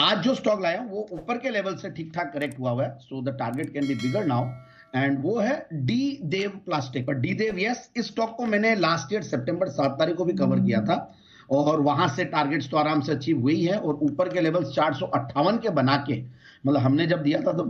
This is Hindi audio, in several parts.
आज जो स्टॉक लाया हूं वो ऊपर के लेवल से ठीक ठाक करेक्ट हुआ है, so the target can be bigger now. And वो है डी देव प्लास्टिक। पर डी देव, यस, इस स्टॉक को मैंने लास्ट ईयर सितंबर 7 तारीख को भी कवर किया था और वहां से टारगेट्स तो आराम से अचीव हुई है और ऊपर के लेवल 458 के बना के, मतलब हमने जब दिया था तो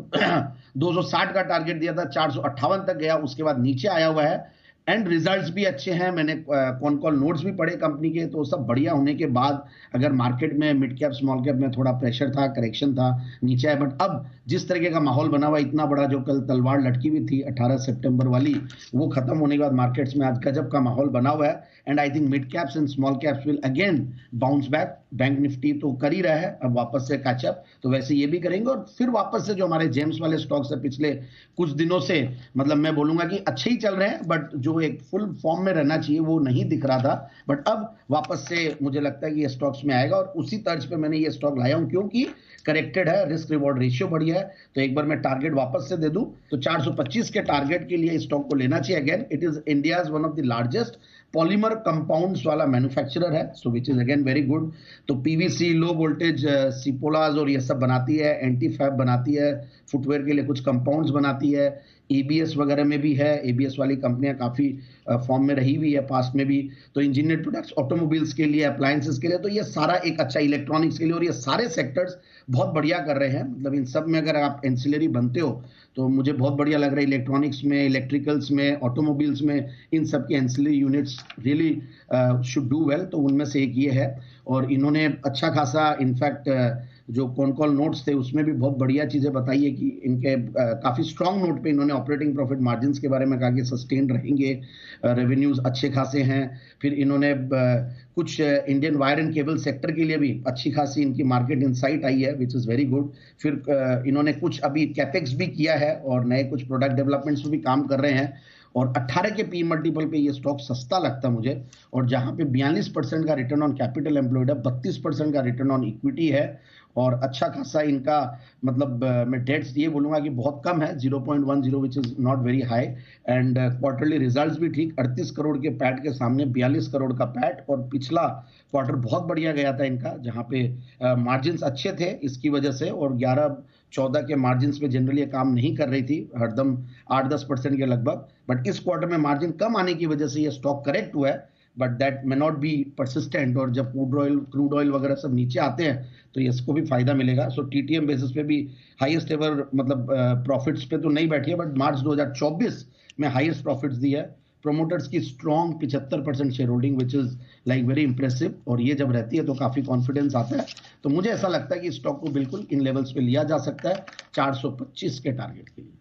260 का टारगेट दिया था, 458 तक गया, उसके बाद नीचे आया हुआ है। एंड रिजल्ट्स भी अच्छे हैं, मैंने कौन कॉल नोट्स भी पढ़े कंपनी के, तो सब बढ़िया होने के बाद अगर मार्केट में मिड कैप स्मॉल कैप में थोड़ा प्रेशर था, करेक्शन था, नीचे आया, बट अब जिस तरीके का माहौल बना हुआ, इतना बड़ा जो कल तलवार लटकी हुई थी 18 सितंबर वाली, वो खत्म होने के बाद मार्केट्स में आज गजब का माहौल बना हुआ है। And I think mid caps and small caps will again bounce back. Bank Nifty तो कर ही रहा है अब वापस से कैचअप, तो वैसे ये भी करेंगे और फिर वापस से जो हमारे जेम्स वाले स्टॉक्स है पिछले कुछ दिनों से, मतलब मैं बोलूंगा कि अच्छे ही चल रहे हैं, बट जो एक फुल फॉर्म में रहना चाहिए वो नहीं दिख रहा था, बट अब वापस से मुझे लगता है कि ये स्टॉक्स में आएगा और उसी तर्ज पे मैंने ये स्टॉक लाया हूं क्योंकि करेक्टेड है, रिस्क रिवॉर्ड रेशियो बढ़िया है। तो एक बार मैं टारगेट वापस से दे दूं तो 425 के टारगेट के लिए इस स्टॉक को लेना चाहिए। Again it is India one of the largest polymer compounds वाला मैन्युफैक्चरर है, so which is again very good. तो पीवीसी, लो वोल्टेज सिपोलाज और ये सब बनाती है, एंटी फैब बनाती है, फुटवेयर के लिए कुछ कंपाउंड्स बनाती है, एबीएस वगैरह में भी है, एबीएस वाली कंपनियां काफी फॉर्म में रही हुई है पास्ट में भी। तो इंजीनियर्ड प्रोडक्ट्स ऑटोमोबाइल्स के लिए, अप्लायंसेस के लिए, तो ये सारा एक अच्छा, इलेक्ट्रॉनिक्स के लिए, और ये सारे सेक्टर्स बहुत बढ़िया कर रहे हैं। मतलब इन सब में अगर आप एंसिलरी बनते हो तो मुझे बहुत बढ़िया लग रहा है, इलेक्ट्रॉनिक्स में, इलेक्ट्रिकल्स में, ऑटोमोबाइल्स में, इन सब की ancillary units really should do well, तो उनमें से एक ये है। और इन्होंने अच्छा खासा, इनफैक्ट जो कॉन कॉल नोट्स थे उसमें भी बहुत बढ़िया चीजें बताई है कि इनके काफी स्ट्रांग नोट पे इन्होंने ऑपरेटिंग प्रॉफिट मार्जिन्स के बारे में कहा कि सस्टेन रहेंगे, रेवेन्यूज अच्छे खासे हैं। फिर इन्होंने कुछ Indian wire and cable sector के लिए भी अच्छी खासी इनकी मार्केट इनसाइट आई है, विच इज वेरी गुड। फिर इन्होंने कुछ अभी कैपेक्स भी किया है और नए कुछ प्रोडक्ट डेवलपमेंट्स पे भी काम कर रहे हैं और 18 के पी मल्टीपल पे ये स्टॉक सस्ता लगता है मुझे। और जहां पे 42% का रिटर्न ऑन कैपिटल एम्प्लॉयड है, 32% का रिटर्न ऑन इक्विटी है और अच्छा खासा इनका, मतलब मैं डेट्स ये बोलूंगा कि बहुत कम है, 0.10, which is not very high. And quarterly results भी ठीक, 38 करोड़ के पैट के सामने 42 करोड़ का पैट, और पिछला क्वार्टर बहुत बढ़िया गया था इनका, जहां पे मार्जिन अच्छे थे इसकी वजह से, और 11-14 के मार्जिन पे जनरली ये काम नहीं कर रही थी, हरदम 8-10% के लगभग, बट इस क्वार्टर में मार्जिन कम आने की वजह से ये स्टॉक करेक्ट हुआ है, but that may not be persistent, और जब क्रूड ऑयल वगैरह सब नीचे आते हैं तो इसको भी फायदा मिलेगा। सो टीटीएम बेसिस पे भी हाईएस्ट एवर, मतलब प्रॉफिट्स पे तो नहीं बैठी है, बट मार्च 2024 में हाईएस्ट प्रॉफिट्स दी है। प्रोमोटर्स की strong 75% share holding, which is like very impressive, और ये जब रहती है तो काफी कॉन्फिडेंस आता है। तो मुझे ऐसा लगता है कि स्टॉक को बिल्कुल इन लेवल्स पे लिया जा सकता है 425 के टारगेट के लिए।